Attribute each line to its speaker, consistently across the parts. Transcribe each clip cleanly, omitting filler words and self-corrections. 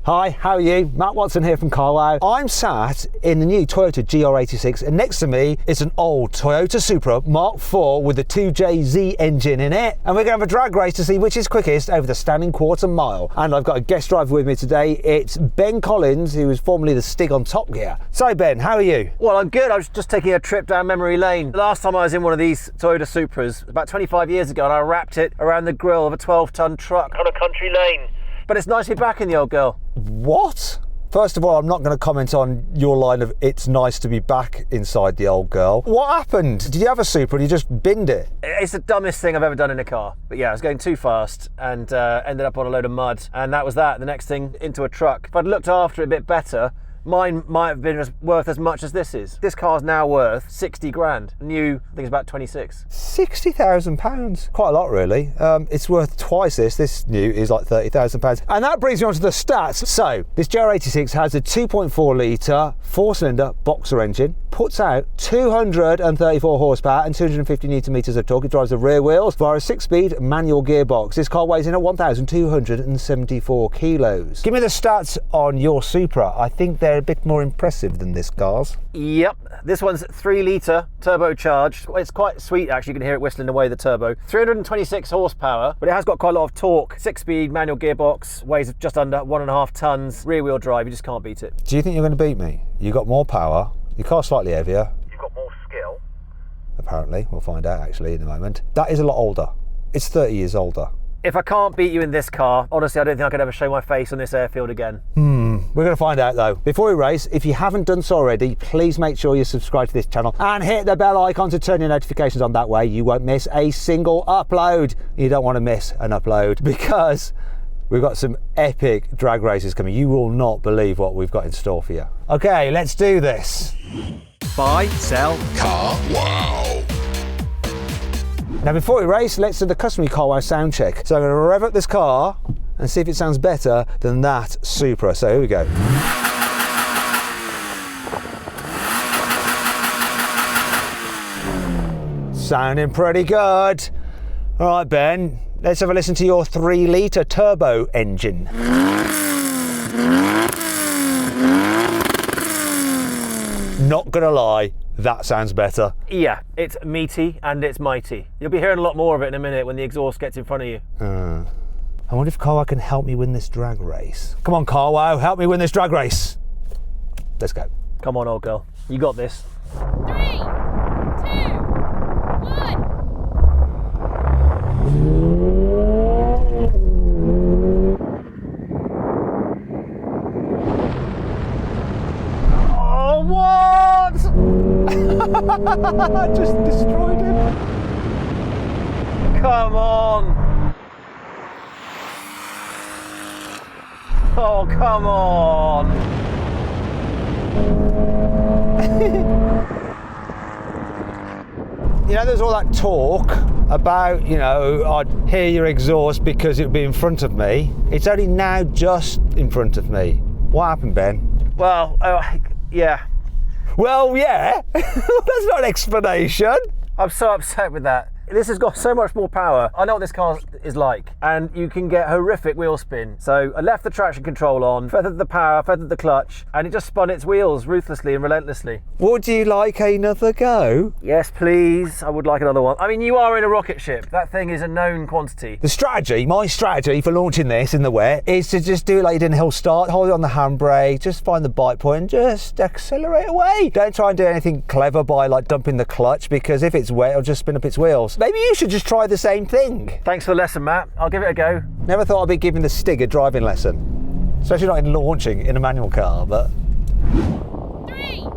Speaker 1: Hi, how are you? Matt Watson here from carwow. I'm sat in the new Toyota GR86 and next to me is an old Toyota Supra Mark IV with the 2JZ engine in it. And we're going to have a drag race to see which is quickest over the standing quarter mile. And I've got a guest driver with me today. It's Ben Collins, who was formerly the Stig on Top Gear. So Ben, how are you?
Speaker 2: Well, I'm good. I was just taking a trip down memory lane. The last time I was in one of these Toyota Supras, about 25 years ago, and I wrapped it around the grille of a 12-ton truck on a country lane. But it's nice to be back in the old girl.
Speaker 1: What? First of all, I'm not going to comment on your line of it's nice to be back inside the old girl. What happened? Did you have a Supra and you just binned it?
Speaker 2: It's the dumbest thing I've ever done in a car. But yeah, I was going too fast and ended up on a load of mud. And that was that. The next thing, into a truck. If I'd looked after it a bit better, mine might have been worth as much as this is. This car's now worth 60 grand. New, I think it's about 26.
Speaker 1: £60,000. Quite a lot, really. It's worth twice this. This new is like £30,000. And that brings me on to the stats. So, this GR86 has a 2.4 litre, 4-cylinder boxer engine, puts out 234 horsepower and 250 newton meters of torque. It drives the rear wheels via a 6-speed manual gearbox. This car weighs in at 1,274 kilos. Give me the stats on your Supra. I think they're a bit more impressive than this car's.
Speaker 2: Yep, this one's 3 litre turbocharged. It's quite sweet actually, you can hear it whistling away the turbo. 326 horsepower, but it has got quite a lot of torque. 6-speed manual gearbox, weighs just under 1.5 tons, rear wheel drive, you just can't beat it.
Speaker 1: Do you think you're going to beat me? You got more power, your car's slightly heavier.
Speaker 2: You've got more skill.
Speaker 1: Apparently, we'll find out actually in a moment. That is a lot older. It's 30 years older.
Speaker 2: If I can't beat you in this car, honestly, I don't think I could ever show my face on this airfield again.
Speaker 1: We're going to find out though. Before we race, if you haven't done so already, please make sure you subscribe to this channel and hit the bell icon to turn your notifications on. That way you won't miss a single upload. You don't want to miss an upload because we've got some epic drag races coming. You will not believe what we've got in store for you. Okay, let's do this.
Speaker 2: Buy, sell,
Speaker 3: carwow.
Speaker 1: Now before we race, let's do the customary carwow sound check. So I'm going to rev up this car and see if it sounds better than that Supra. So here we go. Sounding pretty good. All right, Ben, let's have a listen to your 3 litre turbo engine. Not gonna lie, that sounds better.
Speaker 2: Yeah, it's meaty and it's mighty. You'll be hearing a lot more of it in a minute when the exhaust gets in front of you.
Speaker 1: I wonder if carwow can help me win this drag race. Come on, carwow, help me win this drag race. Let's go.
Speaker 2: Come on, old girl. You got this.
Speaker 4: 3, 2, 1.
Speaker 2: Oh, what?
Speaker 1: I just destroyed him.
Speaker 2: Come on. Oh, come on.
Speaker 1: You know, there's all that talk about, you know, I'd hear your exhaust because it would be in front of me. It's only now just in front of me. What happened, Ben?
Speaker 2: Well, yeah.
Speaker 1: Well, yeah. That's not an explanation.
Speaker 2: I'm so upset with that. This has got so much more power. I know what this car is like, and you can get horrific wheel spin. So I left the traction control on, feathered the power, feathered the clutch, and it just spun its wheels ruthlessly and relentlessly.
Speaker 1: Would you like another go?
Speaker 2: Yes, please. I would like another one. I mean, you are in a rocket ship. That thing is a known quantity.
Speaker 1: The strategy, my strategy for launching this in the wet is to just do it like you did in hill start, hold it on the handbrake, just find the bite point and just accelerate away. Don't try and do anything clever by like dumping the clutch, because if it's wet, it'll just spin up its wheels. Maybe you should just try the same thing.
Speaker 2: Thanks for the lesson, Matt. I'll give it a go.
Speaker 1: Never thought I'd be giving the Stig a driving lesson. Especially not in launching in a manual car, but...
Speaker 4: 3, 2,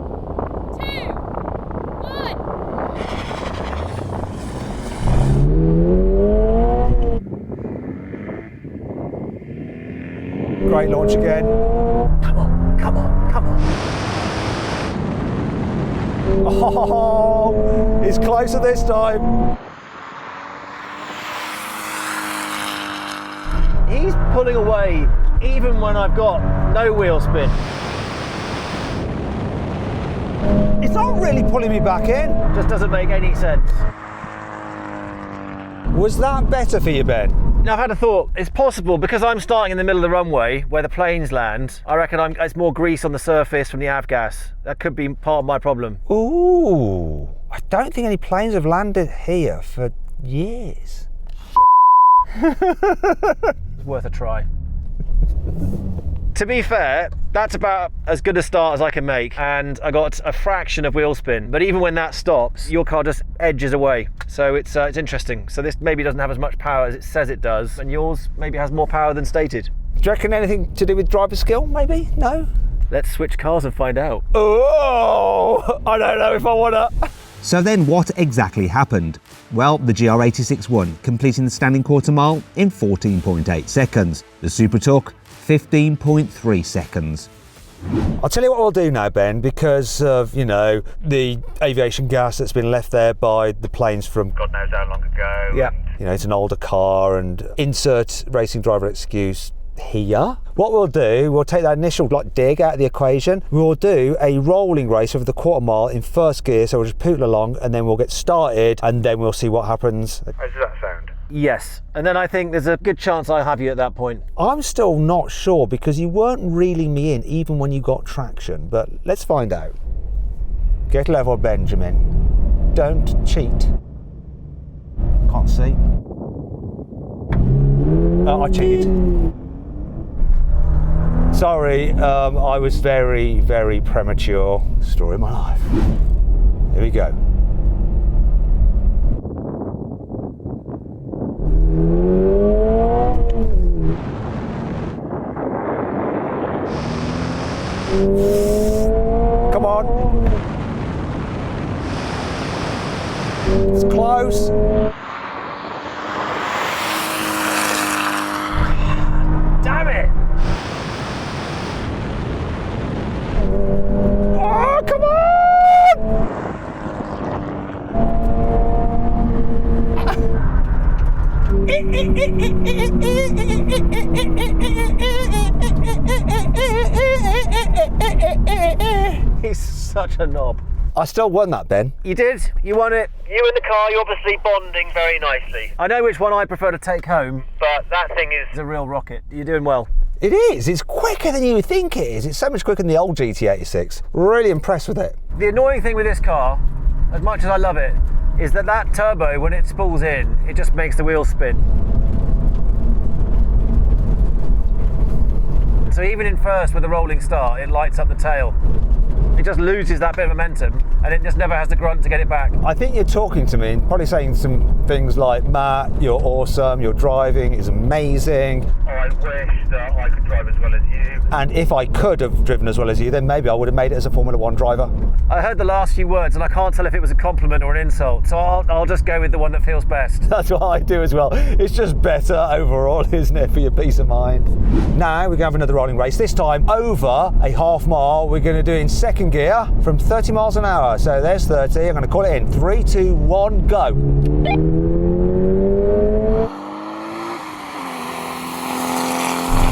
Speaker 4: 1.
Speaker 1: Great launch again.
Speaker 2: Come on, come on, come on.
Speaker 1: Oh, it's closer this time.
Speaker 2: He's pulling away even when I've got no wheel spin.
Speaker 1: It's not really pulling me back in.
Speaker 2: Just doesn't make any sense.
Speaker 1: Was that better for you, Ben?
Speaker 2: Now I've had a thought. It's possible because I'm starting in the middle of the runway where the planes land. I reckon it's more grease on the surface from the avgas. That could be part of my problem.
Speaker 1: Ooh, I don't think any planes have landed here for years.
Speaker 2: It's worth a try. To be fair, that's about as good a start as I can make, and I got a fraction of wheel spin. But even when that stops, your car just edges away. So it's interesting. So this maybe doesn't have as much power as it says it does, and yours maybe has more power than stated.
Speaker 1: Do you reckon anything to do with driver skill, maybe? No?
Speaker 2: Let's switch cars and find out.
Speaker 1: Oh, I don't know if I wanna.
Speaker 3: So then what exactly happened? Well, the GR86 won, completing the standing quarter mile in 14.8 seconds. The Supra took 15.3 seconds.
Speaker 1: I'll tell you what we'll do now, Ben, because of, you know, the aviation gas that's been left there by the planes from God knows how long ago.
Speaker 2: Yeah.
Speaker 1: And, you know, it's an older car, and insert racing driver excuse here. What we'll do, we'll take that initial dig out of the equation. We'll do a rolling race over the quarter mile in first gear, so we'll just poodle along and then we'll get started and then we'll see what happens. How does that sound?
Speaker 2: Yes, and then I think there's a good chance I'll have you at that point.
Speaker 1: I'm still not sure because you weren't reeling me in even when you got traction, but let's find out. Get level, Benjamin. Don't cheat. Can't see. I cheated. Sorry, I was very, very premature. Story of my life. Here we go. Come on. It's close.
Speaker 2: Damn it!
Speaker 1: Oh, come on!
Speaker 2: He's such a knob.
Speaker 1: I still won that, Ben.
Speaker 2: You did. You won it. You and the car, you're obviously bonding very nicely. I know which one I prefer to take home, but that thing is a real rocket. You're doing well.
Speaker 1: It is. It's quicker than you would think it is. It's so much quicker than the old GT86. Really impressed with it.
Speaker 2: The annoying thing with this car, as much as I love it, is that turbo, when it spools in, it just makes the wheels spin. So even in first with a rolling start, it lights up the tail. It just loses that bit of momentum and it just never has the grunt to get it back.
Speaker 1: I think you're talking to me and probably saying some things like, Matt, you're awesome, your driving is amazing.
Speaker 5: Oh, I wish that I could drive as well as you.
Speaker 1: And if I could have driven as well as you, then maybe I would have made it as a Formula One driver.
Speaker 2: I heard the last few words and I can't tell if it was a compliment or an insult, so I'll just go with the one that feels best.
Speaker 1: That's what I do as well. It's just better overall, isn't it, for your peace of mind? Now we're going to have another rolling race. This time over a half mile. We're going to do in second gear from 30 miles an hour. So there's 30. I'm going to call it in. 3, 2, 1, go.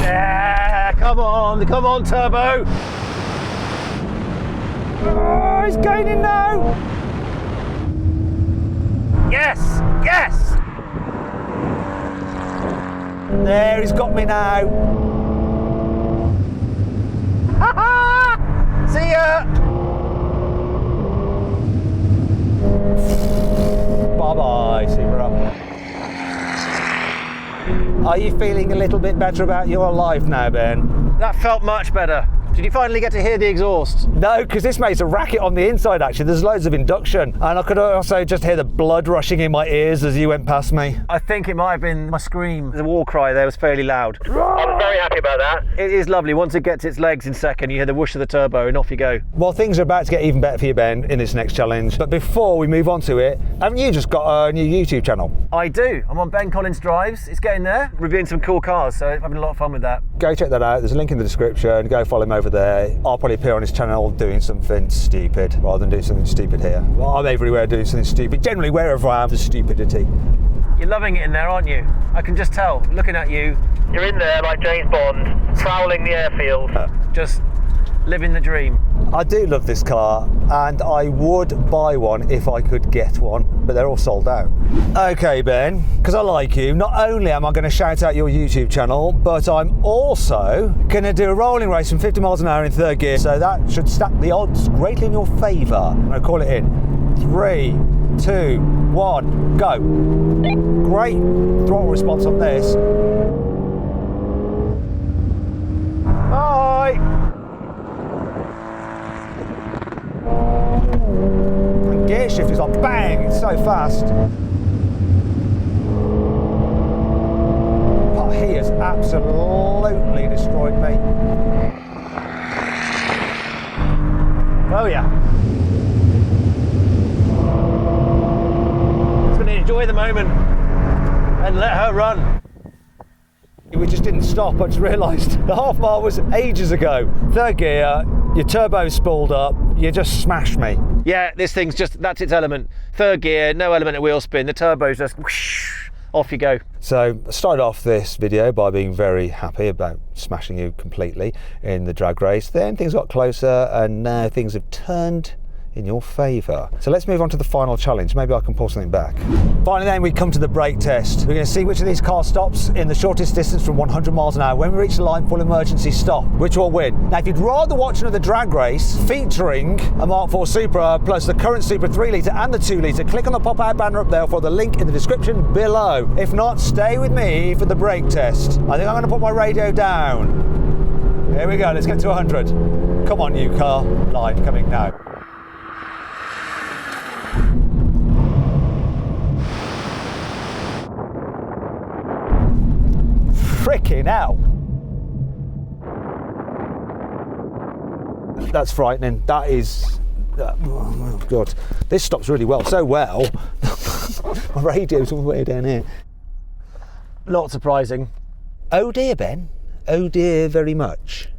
Speaker 2: Yeah, come on, turbo.
Speaker 1: Oh, he's gaining now.
Speaker 2: Yes, yes.
Speaker 1: There, he's got me now.
Speaker 2: See ya.
Speaker 1: Bye-bye, Supra. Are you feeling a little bit better about your life now, Ben?
Speaker 2: That felt much better. Did you finally get to hear the exhaust?
Speaker 1: No, because this makes a racket on the inside, actually. There's loads of induction. And I could also just hear the blood rushing in my ears as you went past me.
Speaker 2: I think it might have been my scream. The war cry there was fairly loud.
Speaker 5: I was very happy about that.
Speaker 2: It is lovely. Once it gets its legs in second, you hear the whoosh of the turbo and off you go.
Speaker 1: Well, things are about to get even better for you, Ben, in this next challenge. But before we move on to it, haven't you just got a new YouTube channel?
Speaker 2: I do. I'm on Ben Collins Drives. It's getting there. Reviewing some cool cars, so I'm having a lot of fun with that.
Speaker 1: Go check that out. There's a link in the description. Go follow him over there. I'll probably appear on his channel doing something stupid rather than doing something stupid here. Well, I'm everywhere doing something stupid. Generally, wherever I am, there's stupidity.
Speaker 2: You're loving it in there, aren't you? I can just tell, looking at you.
Speaker 5: You're in there like James Bond, prowling the airfield.
Speaker 2: Just living the dream.
Speaker 1: I do love this car, and I would buy one if I could get one, but they're all sold out. Okay, Ben, because I like you, not only am I going to shout out your YouTube channel, but I'm also going to do a rolling race from 50 miles an hour in third gear, so that should stack the odds greatly in your favour. I'm going to call it in. 3, 2, 1, go. Great throttle response on this. Hi. And gear shift is like bang, it's so fast. But he has absolutely destroyed me. Oh yeah.
Speaker 2: Just going to enjoy the moment and let her run.
Speaker 1: We just didn't stop. I just realised the half mile was ages ago. Third gear, your turbo spooled up, you just smashed me.
Speaker 2: Yeah, this thing's just, that's its element. Third gear, no element of wheel spin, the turbo's just whoosh, off you go.
Speaker 1: So I started off this video by being very happy about smashing you completely in the drag race. Then things got closer and now things have turned in your favour. So let's move on to the final challenge. Maybe I can pull something back. Finally then we come to the brake test. We're going to see which of these cars stops in the shortest distance from 100 miles an hour. When we reach the line, full emergency stop, which will win. Now if you'd rather watch another drag race featuring a Mark IV Supra plus the current Supra 3 litre and the 2 litre, click on the pop-out banner up there for the link in the description below. If not, stay with me for the brake test. I think I'm going to put my radio down. Here we go, let's get to 100. Come on you car. Line coming now. Frickin' hell. That's frightening. That is, oh God. This stops really well, so well. My radio's all the way down here.
Speaker 2: Not surprising.
Speaker 1: Oh dear, Ben. Oh dear, very much.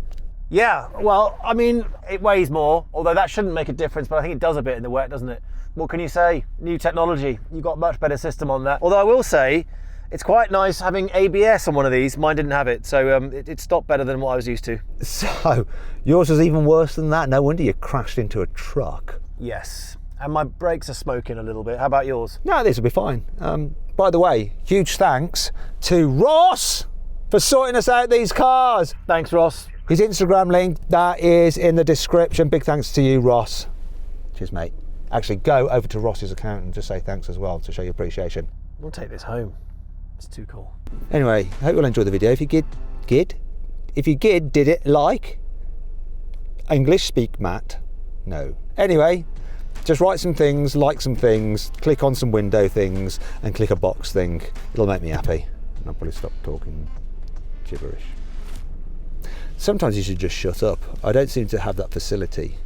Speaker 2: Yeah, well, I mean, it weighs more, although that shouldn't make a difference, but I think it does a bit in the wet, doesn't it? What can you say? New technology. You've got a much better system on that. Although I will say, it's quite nice having ABS on one of these. Mine didn't have it, so it stopped better than what I was used to.
Speaker 1: So, yours was even worse than that? No wonder you crashed into a truck.
Speaker 2: Yes, and my brakes are smoking a little bit. How about yours?
Speaker 1: No, this will be fine. By the way, huge thanks to Ross for sorting us out these cars.
Speaker 2: Thanks, Ross.
Speaker 1: His Instagram link, that is in the description. Big thanks to you, Ross. Cheers, mate. Actually, go over to Ross's account and just say thanks as well to show your appreciation.
Speaker 2: We'll take this home. It's too cool.
Speaker 1: Anyway, I hope you'll enjoy the video. If you did, did it like? English speak Matt? No. Anyway, just write some things, like some things, click on some window things, and click a box thing. It'll make me happy. And I'll probably stop talking gibberish. Sometimes you should just shut up. I don't seem to have that facility.